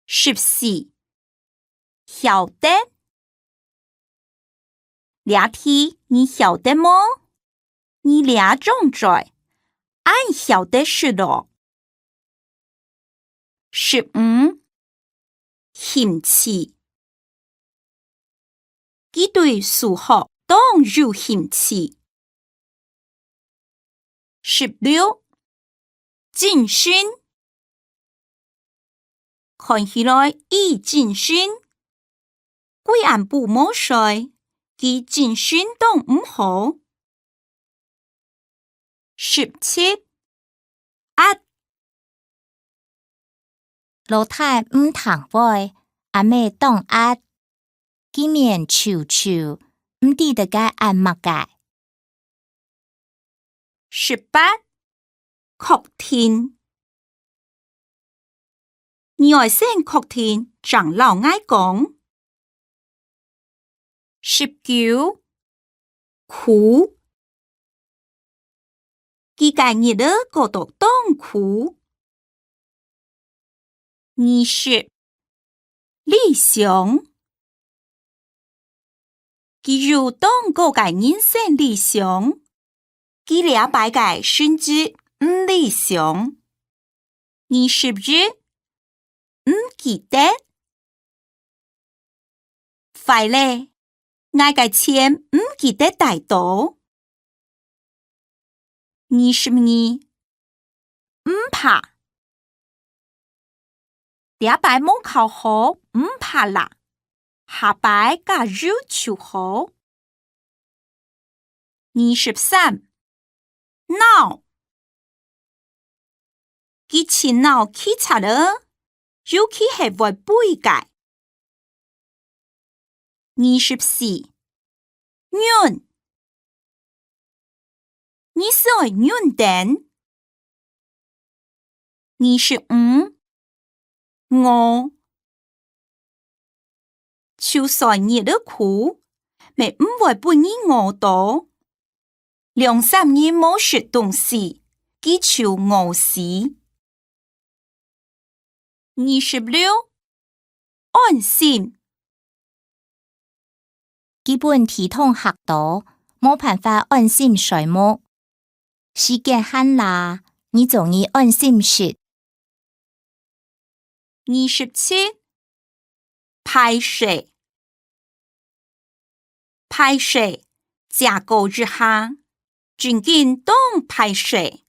14曉得俩題你曉得麼？你倆仲在俺曉得是咯。15嫌棄佢對數學當有嫌棄。16進訓看起來伊進訓貴俺不冇帥佢進訓當唔好。17老太唔通買，阿妹當壓，佢面臭臭，唔知得該按乜解。18確定你愛先確定長老愛講。19苦佢介日的嗰度當苦。20理想佢如當嗰個人生理想佢倆擺個甚至唔理想。21唔記得快咧愛個錢唔記得帶到。22唔怕倆擺冇考好唔怕啦，下擺個肉就好。23鬧佢前鬧佢擦了又佢係會背解。24潤你是愛潤den。25我就算你的苦咪唔會俾你餓到。2-3日冇食東西佢就餓死。26安心基本體統學到，冇辦法安心睡夢。時間限啦，你總要安心食。27排水排水加高之下，盡緊當排水。